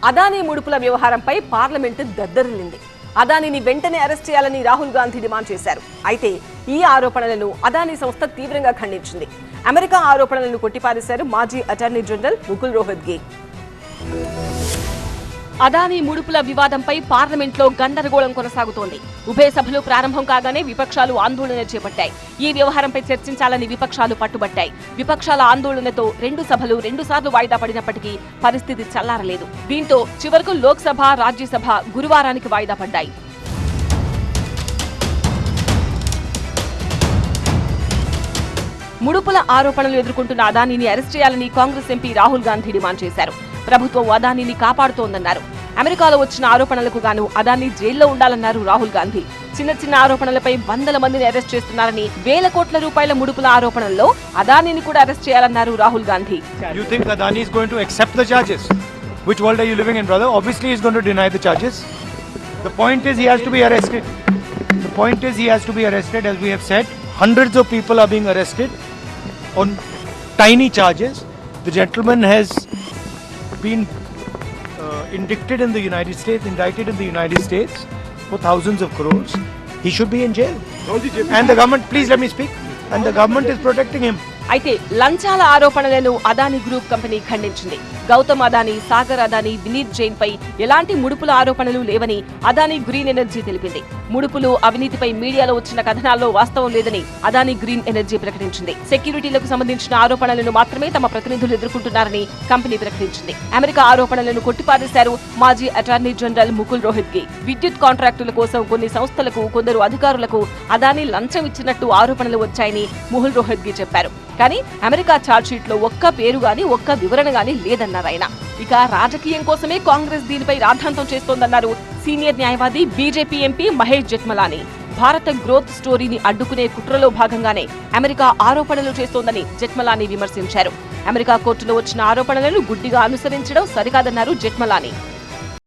అదానీ ముడుపుల వ్యవహారంపై పార్లమెంటు దద్దరిల్లింది. అదానీని వెంటనే అరెస్ట్ చేయాలని రాహుల్ గాంధీ డిమాండ్ చేశారు. అయితే ఈ ఆరోపణలను అదానీ సంస్థ తీవ్రంగా ఖండించింది. అమెరికా ఆరోపణలను కొట్టిపారేశారు మాజీ అటార్నీ జనరల్ ముకుల్ రోహత్గి. అదానీ ముడుపుల వివాదంపై పార్లమెంట్లో గందరగోళం కొనసాగుతోంది. ఉభయ సభలు ప్రారంభం కాగానే విపక్షాలు ఆందోళన చేపట్టాయి. ఈ వ్యవహారంపై చర్చించాలని విపక్షాలు పట్టుబట్టాయి. విపక్షాల ఆందోళనతో 2 సభలు 2 సార్లు వాయిదా పడినప్పటికీ పరిస్థితి చల్లారలేదు. దీంతో చివరకు లోక్సభ, రాజ్యసభ గురువారానికి వాయిదా పడ్డాయి. ముడుపుల ఆరోపణలు ఎదుర్కొంటున్న అదానీని అరెస్ట్ చేయాలని కాంగ్రెస్ ఎంపీ రాహుల్ గాంధీ డిమాండ్ చేశారు. ప్రభుత్వం అదానీని కాపాడుతోందన్నారు. అమెరికాలో వచ్చిన ఆరోపణలకు గాను అదానీ జైల్లో ఉండాలన్నారు రాహుల్ గాంధీ. చిన్న ఆరోపణలపై వందల మందిని అరెస్ట్ చేస్తున్నారని, వేల కోట్ల రూపాయల ముడుపుల ఆరోపణల్లో అదానీని కూడా అరెస్ట్ చేయాలన్నారు Rahul Gandhi. You think Adani is going to accept the charges? Which world are you living in, brother? Obviously he is going to deny the charges. The point is he has to be arrested. The point is he has to be arrested. As we have said, hundreds of people are being arrested on tiny charges. The gentleman has been indicted in the United States for thousands of crores. He should be in jail. And the government, please let me speak. And the government is protecting him. అయితే లంచాల ఆరోపణలను Adani group company ఖండించింది. గౌతమ్ అదానీ, సాగర్ అదానీ, వినీత్ జైన్ పై ఎలాంటి ముడుపుల ఆరోపణలు లేవని Adani green energy తెలిపింది. ముడుపులు, అవినీతిపై మీడియాలో వచ్చిన కథనాల్లో వాస్తవం లేదని అదానీ గ్రీన్ ఎనర్జీ ప్రకటించింది. సెక్యూరిటీలకు సంబంధించిన ఆరోపణలను మాత్రమే తమ ప్రతినిధులు ఎదుర్కొంటున్నారని కంపెనీ ప్రకటించింది. అమెరికా ఆరోపణలను కొట్టిపారేశారు మాజీ అటార్నీ జనరల్ ముకుల్ రోహత్గి. విద్యుత్ కాంట్రాక్టుల కోసం కొన్ని సంస్థలకు, కొందరు అధికారులకు అదానీ లంచం ఇచ్చినట్టు ఆరోపణలు వచ్చాయని ముకుల్ రోహత్గి చెప్పారు. కానీ అమెరికా ఛార్జ్షీట్ లో ఒక్క పేరు గాని, ఒక్క వివరణ గాని లేదన్నారు ఆయన. ఇక రాజకీయం కోసమే కాంగ్రెస్ దీనిపై రాద్ధాంతం చేస్తోందన్నారు సీనియర్ న్యాయవాది, బీజేపీ ఎంపీ మహేష్ జెఠ్మలానీ. భారత గ్రోత్ స్టోరీని అడ్డుకునే కుట్రలో భాగంగానే అమెరికా ఆరోపణలు చేస్తోందని జెఠ్మలానీ విమర్శించారు. అమెరికా కోర్టులో వచ్చిన ఆరోపణలను గుడ్డిగా అనుసరించడం సరికాదన్నారు జెఠ్మలానీ.